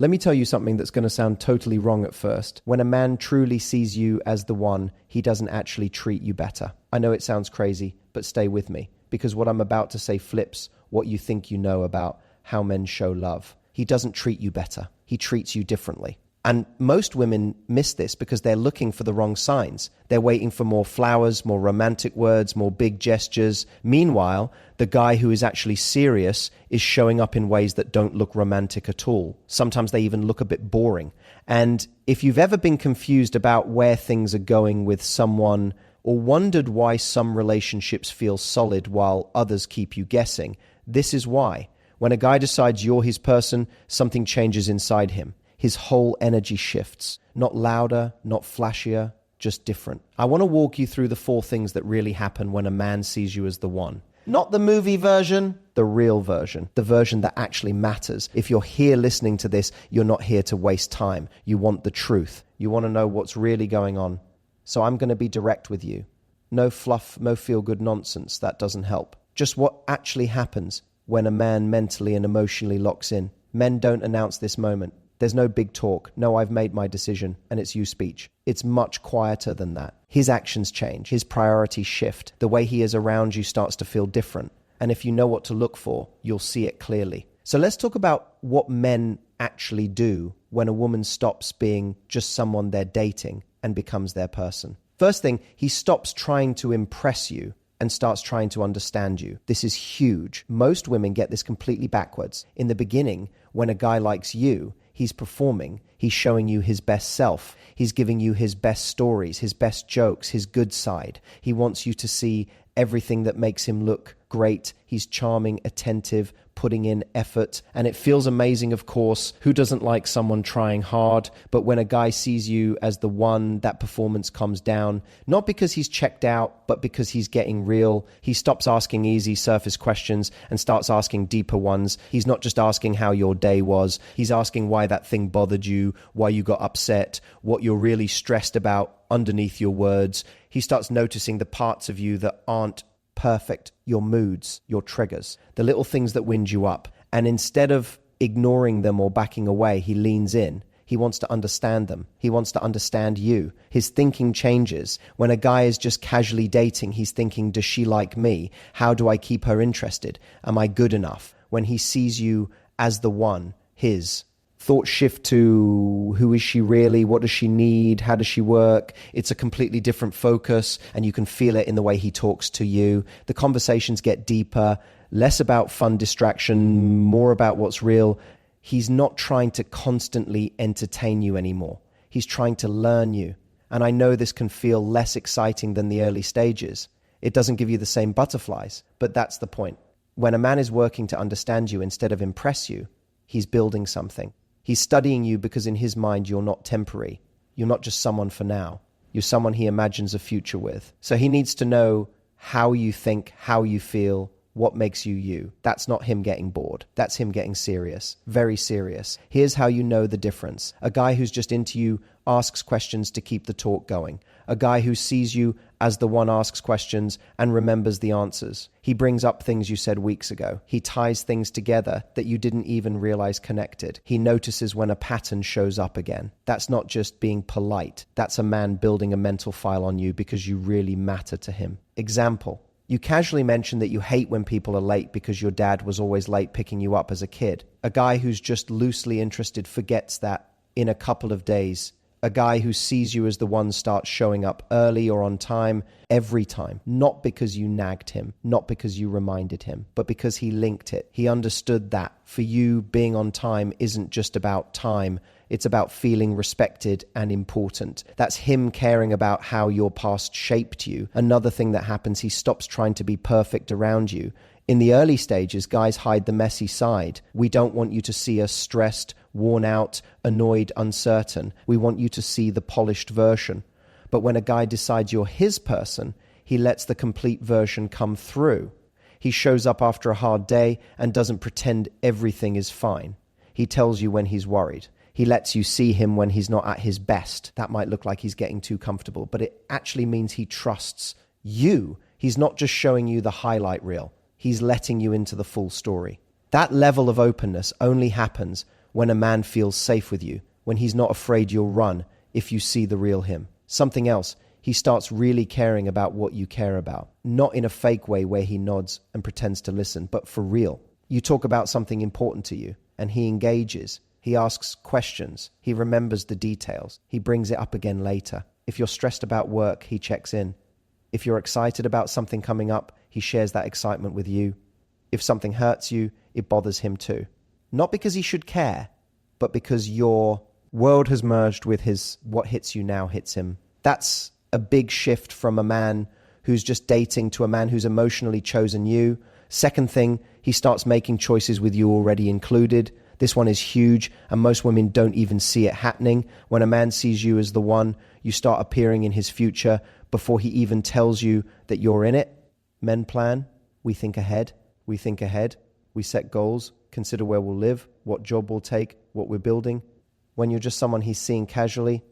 Let me tell you something that's going to sound totally wrong at first. When a man truly sees you as the one, he doesn't actually treat you better. I know it sounds crazy, but stay with me, because what I'm about to say flips what you think you know about how men show love. He doesn't treat you better. He treats you differently. And most women miss this because they're looking for the wrong signs. They're waiting for more flowers, more romantic words, more big gestures. Meanwhile, the guy who is actually serious is showing up in ways that don't look romantic at all. Sometimes they even look a bit boring. And if you've ever been confused about where things are going with someone, or wondered why some relationships feel solid while others keep you guessing, this is why. When a guy decides you're his person, something changes inside him. His whole energy shifts. Not louder, not flashier, just different. I want to walk you through the 4 things that really happen when a man sees you as the one. Not the movie version, the real version. The version that actually matters. If you're here listening to this, you're not here to waste time. You want the truth. You want to know what's really going on. So I'm going to be direct with you. No fluff, no feel-good nonsense. That doesn't help. Just what actually happens when a man mentally and emotionally locks in. Men don't announce this moment. There's no big talk. No, I've made my decision, and it's you speech. It's much quieter than that. His actions change. His priorities shift. The way he is around you starts to feel different. And if you know what to look for, you'll see it clearly. So let's talk about what men actually do when a woman stops being just someone they're dating and becomes their person. First thing, he stops trying to impress you and starts trying to understand you. This is huge. Most women get this completely backwards. In the beginning, when a guy likes you, he's performing. He's showing you his best self. He's giving you his best stories, his best jokes, his good side. He wants you to see everything that makes him look great. He's charming, attentive, putting in effort. And it feels amazing, of course. Who doesn't like someone trying hard? But when a guy sees you as the one, that performance comes down. Not because he's checked out, but because he's getting real. He stops asking easy surface questions and starts asking deeper ones. He's not just asking how your day was. He's asking why that thing bothered you, why you got upset, what you're really stressed about underneath your words. He starts noticing the parts of you that aren't perfect, your moods, your triggers, the little things that wind you up. And instead of ignoring them or backing away, he leans in. He wants to understand them. He wants to understand you. His thinking changes. When a guy is just casually dating, he's thinking, does she like me? How do I keep her interested? Am I good enough? When he sees you as the one, his thoughts shift to who is she really? What does she need? How does she work? It's a completely different focus, and you can feel it in the way he talks to you. The conversations get deeper, less about fun distraction, more about what's real. He's not trying to constantly entertain you anymore. He's trying to learn you. And I know this can feel less exciting than the early stages. It doesn't give you the same butterflies, but that's the point. When a man is working to understand you instead of impress you, he's building something. He's studying you because in his mind, you're not temporary. You're not just someone for now. You're someone he imagines a future with. So he needs to know how you think, how you feel, what makes you you. That's not him getting bored. That's him getting serious, very serious. Here's how you know the difference. A guy who's just into you asks questions to keep the talk going. A guy who sees you as the one asks questions and remembers the answers. He brings up things you said weeks ago. He ties things together that you didn't even realize connected. He notices when a pattern shows up again. That's not just being polite. That's a man building a mental file on you because you really matter to him. Example. You casually mention that you hate when people are late because your dad was always late picking you up as a kid. A guy who's just loosely interested forgets that in a couple of days. A guy who sees you as the one starts showing up early or on time every time. Not because you nagged him, not because you reminded him, but because he linked it. He understood that for you, being on time isn't just about time. It's about feeling respected and important. That's him caring about how your past shaped you. Another thing that happens, he stops trying to be perfect around you. In the early stages, guys hide the messy side. We don't want you to see us stressed, worn out, annoyed, uncertain. We want you to see the polished version. But when a guy decides you're his person, he lets the complete version come through. He shows up after a hard day and doesn't pretend everything is fine. He tells you when he's worried. He lets you see him when he's not at his best. That might look like he's getting too comfortable, but it actually means he trusts you. He's not just showing you the highlight reel. He's letting you into the full story. That level of openness only happens when a man feels safe with you, when he's not afraid you'll run if you see the real him. Something else, he starts really caring about what you care about. Not in a fake way where he nods and pretends to listen, but for real. You talk about something important to you, and he engages. He asks questions. He remembers the details. He brings it up again later. If you're stressed about work, he checks in. If you're excited about something coming up, he shares that excitement with you. If something hurts you, it bothers him too. Not because he should care, but because your world has merged with his, what hits you now hits him. That's a big shift from a man who's just dating to a man who's emotionally chosen you. Second thing, he starts making choices with you already included. This one is huge, and most women don't even see it happening. When a man sees you as the one, you start appearing in his future before he even tells you that you're in it. Men plan. We think ahead. We think ahead. We set goals, consider where we'll live, what job we'll take, what we're building. When you're just someone he's seeing casually,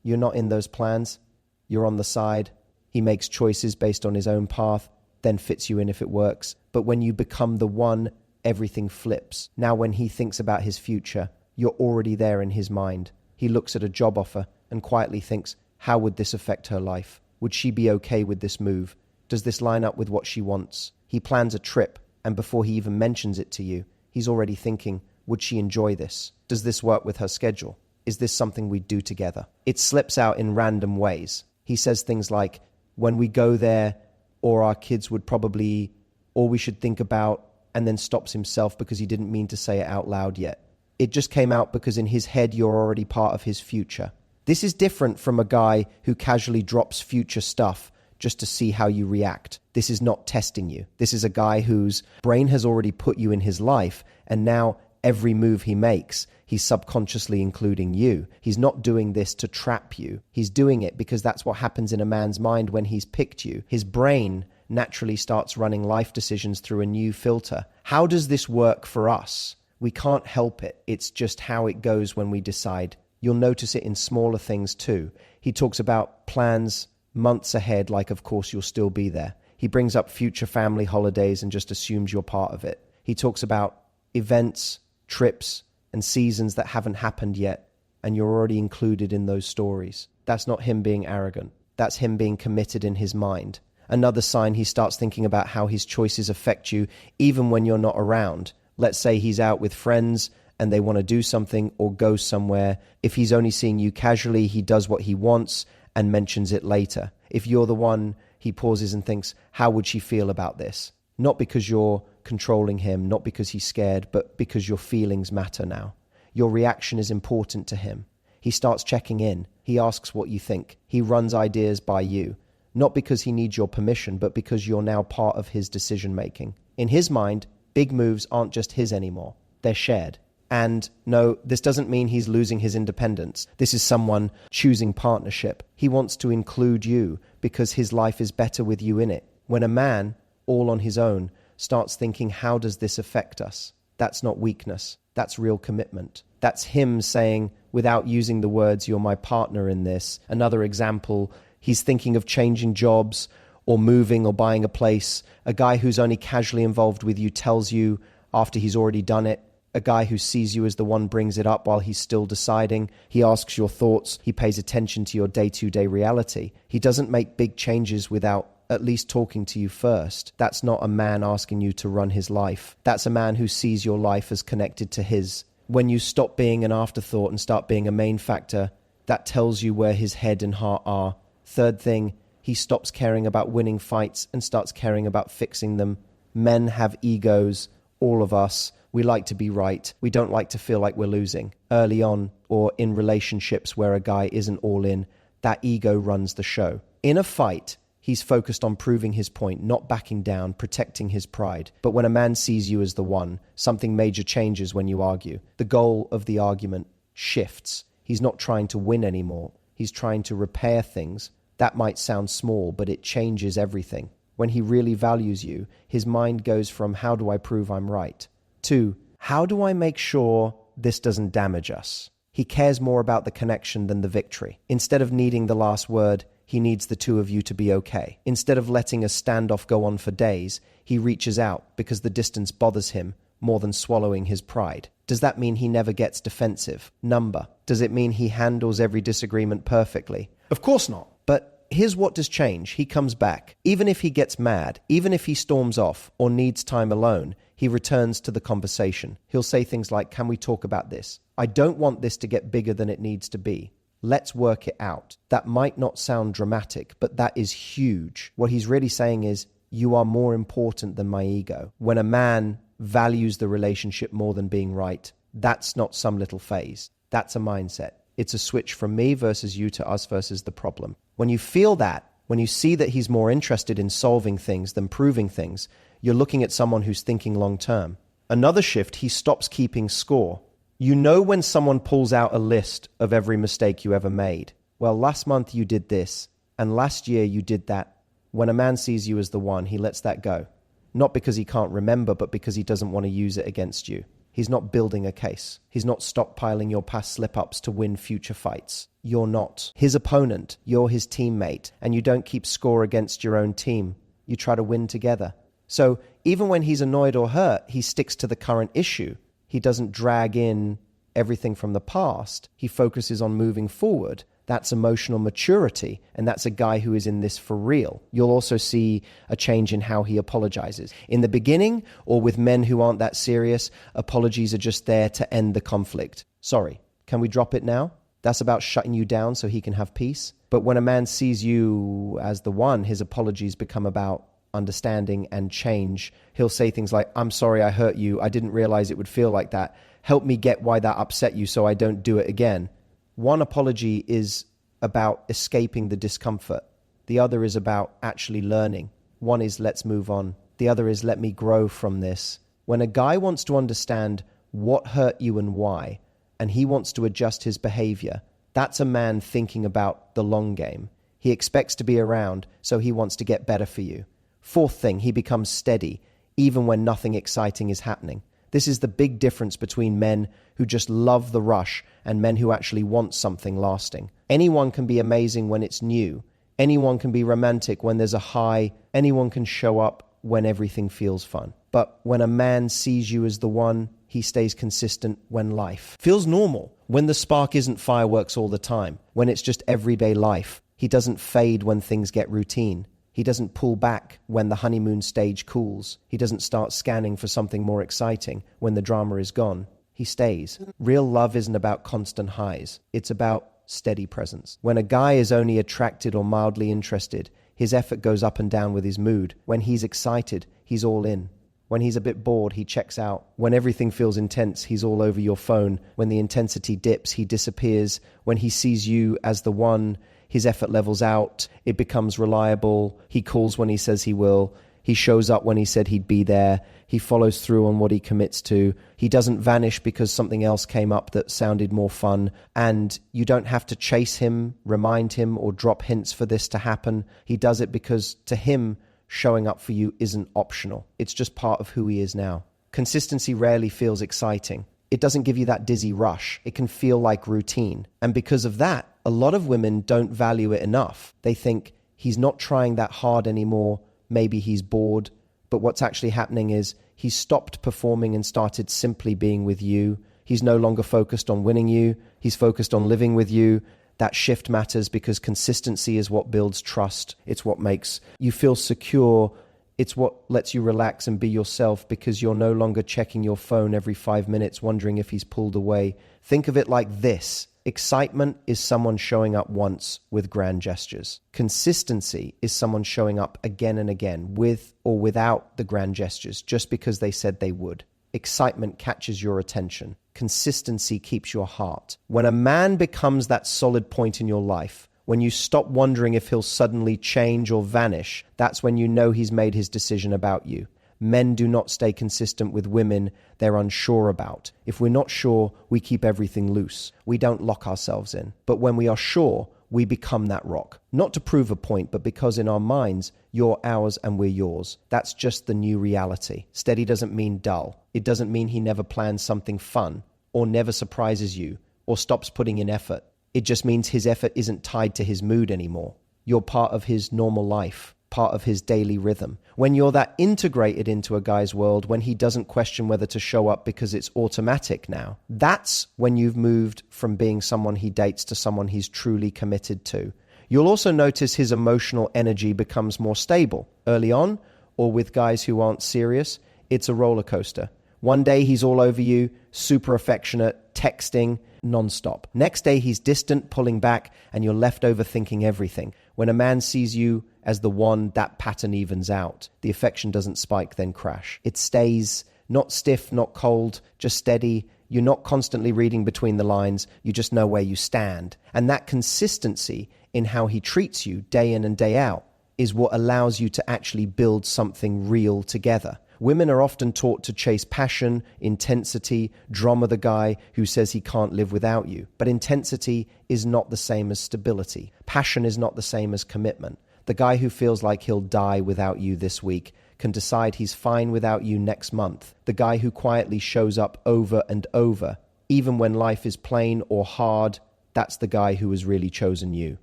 you're not in those plans. You're on the side. He makes choices based on his own path, then fits you in if it works. But when you become the one, everything flips. Now when he thinks about his future, you're already there in his mind. He looks at a job offer and quietly thinks, how would this affect her life? Would she be okay with this move? Does this line up with what she wants? He plans a trip, and before he even mentions it to you, he's already thinking, would she enjoy this? Does this work with her schedule? Is this something we'd do together? It slips out in random ways. He says things like, when we go there, or our kids would probably, or we should think about, and then stops himself because he didn't mean to say it out loud yet. It just came out because in his head you're already part of his future. This is different from a guy who casually drops future stuff just to see how you react. This is not testing you. This is a guy whose brain has already put you in his life, and now every move he makes, he's subconsciously including you. He's not doing this to trap you. He's doing it because that's what happens in a man's mind when he's picked you. His brain naturally starts running life decisions through a new filter. How does this work for us? We can't help it. It's just how it goes when we decide. You'll notice it in smaller things too. He talks about plans months ahead, like of course you'll still be there. He brings up future family holidays and just assumes you're part of it. He talks about events, trips, and seasons that haven't happened yet, and you're already included in those stories. That's not him being arrogant. That's him being committed in his mind. Another sign, he starts thinking about how his choices affect you even when you're not around. Let's say he's out with friends and they want to do something or go somewhere. If he's only seeing you casually, he does what he wants and mentions it later. If you're the one, he pauses and thinks, how would she feel about this? Not because you're controlling him, not because he's scared, but because your feelings matter now. Your reaction is important to him. He starts checking in. He asks what you think. He runs ideas by you. Not because he needs your permission, but because you're now part of his decision-making. In his mind, big moves aren't just his anymore. They're shared. And no, this doesn't mean he's losing his independence. This is someone choosing partnership. He wants to include you because his life is better with you in it. When a man, all on his own, starts thinking, how does this affect us? That's not weakness. That's real commitment. That's him saying, without using the words, you're my partner in this. Another example, he's thinking of changing jobs or moving or buying a place. A guy who's only casually involved with you tells you after he's already done it. A guy who sees you as the one brings it up while he's still deciding. He asks your thoughts. He pays attention to your day-to-day reality. He doesn't make big changes without at least talking to you first. That's not a man asking you to run his life. That's a man who sees your life as connected to his. When you stop being an afterthought and start being a main factor, that tells you where his head and heart are. Third thing, he stops caring about winning fights and starts caring about fixing them. Men have egos, all of us. We like to be right. We don't like to feel like we're losing. Early on, or in relationships where a guy isn't all in, that ego runs the show. In a fight, he's focused on proving his point, not backing down, protecting his pride. But when a man sees you as the one, something major changes when you argue. The goal of the argument shifts. He's not trying to win anymore. He's trying to repair things. That might sound small, but it changes everything. When he really values you, his mind goes from, how do I prove I'm right? To, how do I make sure this doesn't damage us? He cares more about the connection than the victory. Instead of needing the last word, he needs the two of you to be okay. Instead of letting a standoff go on for days, he reaches out because the distance bothers him more than swallowing his pride. Does that mean he never gets defensive? Number. Does it mean he handles every disagreement perfectly? Of course not. But here's what does change. He comes back. Even if he gets mad, even if he storms off or needs time alone, he returns to the conversation. He'll say things like, can we talk about this? I don't want this to get bigger than it needs to be. Let's work it out. That might not sound dramatic, but that is huge. What he's really saying is, you are more important than my ego. When a man values the relationship more than being right, that's not some little phase. That's a mindset. It's a switch from me versus you to us versus the problem. When you feel that, when you see that he's more interested in solving things than proving things, you're looking at someone who's thinking long term. Another shift, he stops keeping score. You know when someone pulls out a list of every mistake you ever made. Well, last month you did this, and last year you did that. When a man sees you as the one, he lets that go. Not because he can't remember, but because he doesn't want to use it against you. He's not building a case. He's not stockpiling your past slip-ups to win future fights. You're not his opponent. You're his teammate. And you don't keep score against your own team. You try to win together. So even when he's annoyed or hurt, he sticks to the current issue. He doesn't drag in everything from the past. He focuses on moving forward. That's emotional maturity, and that's a guy who is in this for real. You'll also see a change in how he apologizes. In the beginning, or with men who aren't that serious, apologies are just there to end the conflict. Sorry, can we drop it now? That's about shutting you down so he can have peace. But when a man sees you as the one, his apologies become about understanding and change. He'll say things like, I'm sorry I hurt you. I didn't realize it would feel like that. Help me get why that upset you so I don't do it again. One apology is about escaping the discomfort. The other is about actually learning. One is let's move on. The other is let me grow from this. When a guy wants to understand what hurt you and why, and he wants to adjust his behavior, that's a man thinking about the long game. He expects to be around, so he wants to get better for you. Fourth thing, he becomes steady, even when nothing exciting is happening. This is the big difference between men who just love the rush and men who actually want something lasting. Anyone can be amazing when it's new. Anyone can be romantic when there's a high. Anyone can show up when everything feels fun. But when a man sees you as the one, he stays consistent when life feels normal. When the spark isn't fireworks all the time. When it's just everyday life. He doesn't fade when things get routine. He doesn't pull back when the honeymoon stage cools. He doesn't start scanning for something more exciting when the drama is gone. He stays. Real love isn't about constant highs. It's about steady presence. When a guy is only attracted or mildly interested, his effort goes up and down with his mood. When he's excited, he's all in. When he's a bit bored, he checks out. When everything feels intense, he's all over your phone. When the intensity dips, he disappears. When he sees you as the one, his effort levels out, it becomes reliable, he calls when he says he will, he shows up when he said he'd be there, he follows through on what he commits to, he doesn't vanish because something else came up that sounded more fun, and you don't have to chase him, remind him, or drop hints for this to happen. He does it because, to him, showing up for you isn't optional. It's just part of who he is now. Consistency rarely feels exciting. It doesn't give you that dizzy rush. It can feel like routine. And because of that, a lot of women don't value it enough. They think he's not trying that hard anymore. Maybe he's bored. But what's actually happening is he's stopped performing and started simply being with you. He's no longer focused on winning you. He's focused on living with you. That shift matters because consistency is what builds trust. It's what makes you feel secure. It's what lets you relax and be yourself because you're no longer checking your phone every 5 minutes wondering if he's pulled away. Think of it like this. Excitement is someone showing up once with grand gestures. Consistency is someone showing up again and again with or without the grand gestures just because they said they would. Excitement catches your attention. Consistency keeps your heart. When a man becomes that solid point in your life, when you stop wondering if he'll suddenly change or vanish, that's when you know he's made his decision about you. Men do not stay consistent with women they're unsure about. If we're not sure, we keep everything loose. We don't lock ourselves in. But when we are sure, we become that rock. Not to prove a point, but because in our minds, you're ours and we're yours. That's just the new reality. Steady doesn't mean dull. It doesn't mean he never plans something fun, or never surprises you, or stops putting in effort. It just means his effort isn't tied to his mood anymore. You're part of his normal life. part of his daily rhythm. When you're that integrated into a guy's world, when he doesn't question whether to show up because it's automatic now, that's when you've moved from being someone he dates to someone he's truly committed to. You'll also notice his emotional energy becomes more stable. Early on, or with guys who aren't serious, it's a roller coaster. One day he's all over you, super affectionate, texting, nonstop. Next day he's distant, pulling back, and you're left overthinking everything. When a man sees you as the one, that pattern evens out. The affection doesn't spike, then crash. It stays not stiff, not cold, just steady. You're not constantly reading between the lines. You just know where you stand. And that consistency in how he treats you day in and day out is what allows you to actually build something real together. Women are often taught to chase passion, intensity, drama the guy who says he can't live without you. But intensity is not the same as stability. Passion is not the same as commitment. The guy who feels like he'll die without you this week can decide he's fine without you next month. The guy who quietly shows up over and over, even when life is plain or hard, that's the guy who has really chosen you.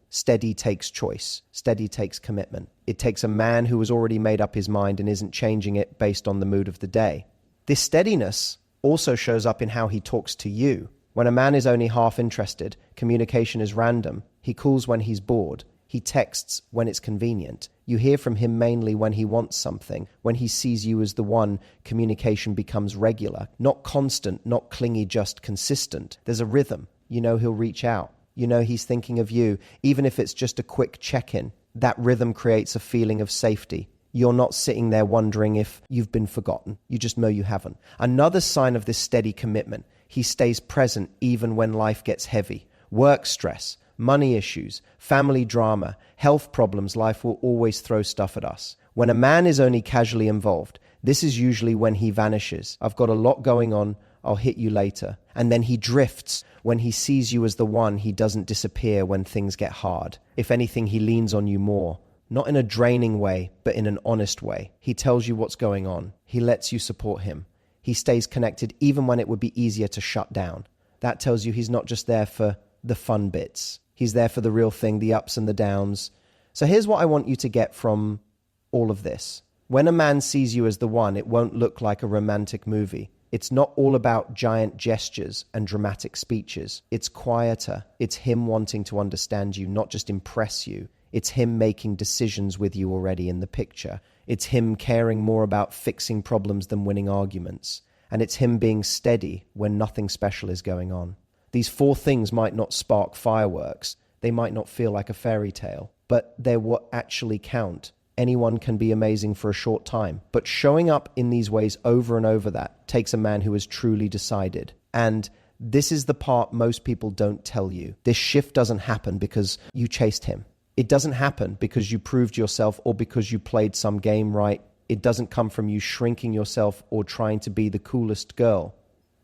Steady takes choice. Steady takes commitment. It takes a man who has already made up his mind and isn't changing it based on the mood of the day. This steadiness also shows up in how he talks to you. When a man is only half interested, communication is random. He calls when he's bored. He texts when it's convenient. You hear from him mainly when he wants something. When he sees you as the one, communication becomes regular. Not constant, not clingy, just consistent. There's a rhythm. You know he'll reach out. You know he's thinking of you, even if it's just a quick check-in. That rhythm creates a feeling of safety. You're not sitting there wondering if you've been forgotten. You just know you haven't. Another sign of this steady commitment, he stays present even when life gets heavy. Work stress, money issues, family drama, health problems, life will always throw stuff at us. When a man is only casually involved, this is usually when he vanishes. I've got a lot going on. I'll hit you later. And then he drifts. When he sees you as the one, he doesn't disappear when things get hard. If anything, he leans on you more. Not in a draining way, but in an honest way. He tells you what's going on. He lets you support him. He stays connected even when it would be easier to shut down. That tells you he's not just there for the fun bits. He's there for the real thing, the ups and the downs. So here's what I want you to get from all of this. When a man sees you as the one, it won't look like a romantic movie. It's not all about giant gestures and dramatic speeches. It's quieter. It's him wanting to understand you, not just impress you. It's him making decisions with you already in the picture. It's him caring more about fixing problems than winning arguments. And it's him being steady when nothing special is going on. These 4 things might not spark fireworks. They might not feel like a fairy tale, but they're what actually count. Anyone can be amazing for a short time, but showing up in these ways over and over that takes a man who has truly decided. And this is the part most people don't tell you. This shift doesn't happen because you chased him. It doesn't happen because you proved yourself or because you played some game right. It doesn't come from you shrinking yourself or trying to be the coolest girl.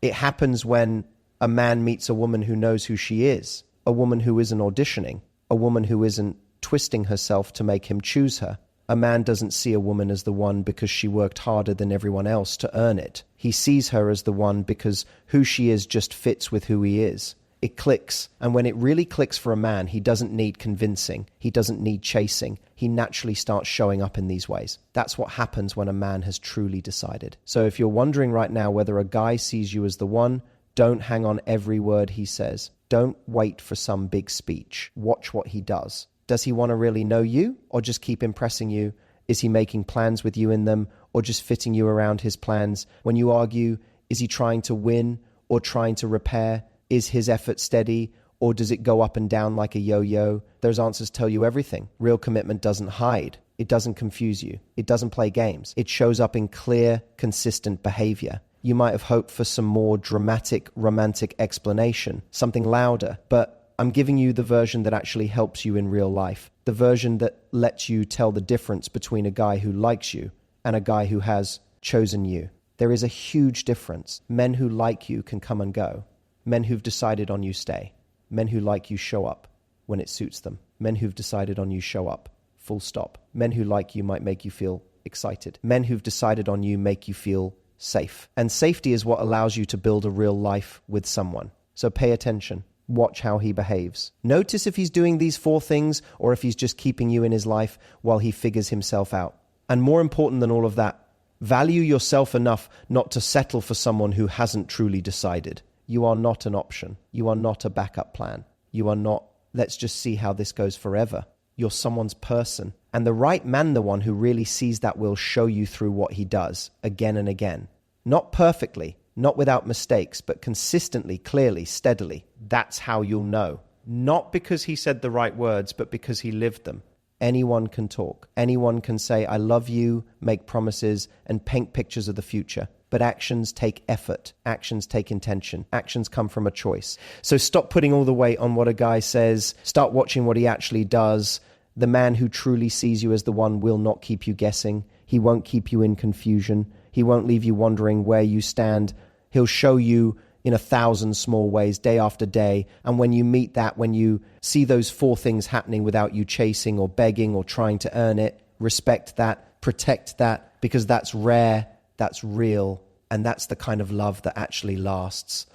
It happens when a man meets a woman who knows who she is, a woman who isn't auditioning, a woman who isn't twisting herself to make him choose her. A man doesn't see a woman as the one because she worked harder than everyone else to earn it. He sees her as the one because who she is just fits with who he is. It clicks, and when it really clicks for a man, he doesn't need convincing. He doesn't need chasing. He naturally starts showing up in these ways. That's what happens when a man has truly decided. So if you're wondering right now whether a guy sees you as the one, don't hang on every word he says. Don't wait for some big speech. Watch what he does. Does he want to really know you or just keep impressing you? Is he making plans with you in them or just fitting you around his plans? When you argue, is he trying to win or trying to repair? Is his effort steady or does it go up and down like a yo-yo? Those answers tell you everything. Real commitment doesn't hide. It doesn't confuse you. It doesn't play games. It shows up in clear, consistent behavior. You might have hoped for some more dramatic, romantic explanation, something louder, but I'm giving you the version that actually helps you in real life, the version that lets you tell the difference between a guy who likes you and a guy who has chosen you. There is a huge difference. Men who like you can come and go. Men who've decided on you stay. Men who like you show up when it suits them. Men who've decided on you show up, full stop. Men who like you might make you feel excited. Men who've decided on you make you feel safe. And safety is what allows you to build a real life with someone. So pay attention. Watch how he behaves. Notice if he's doing these 4 things or if he's just keeping you in his life while he figures himself out. And more important than all of that, value yourself enough not to settle for someone who hasn't truly decided. You are not an option. You are not a backup plan. You are not, let's just see how this goes forever. You're someone's person. And the right man, the one who really sees that, will show you through what he does again and again. Not perfectly, not without mistakes, but consistently, clearly, steadily. That's how you'll know. Not because he said the right words, but because he lived them. Anyone can talk. Anyone can say, I love you, make promises, and paint pictures of the future. But actions take effort. Actions take intention. Actions come from a choice. So stop putting all the weight on what a guy says. Start watching what he actually does. The man who truly sees you as the one will not keep you guessing. He won't keep you in confusion. He won't leave you wondering where you stand. He'll show you in 1,000 small ways, day after day. And when you meet that, when you see those 4 things happening without you chasing or begging or trying to earn it, respect that, protect that, because that's rare, that's real, and that's the kind of love that actually lasts.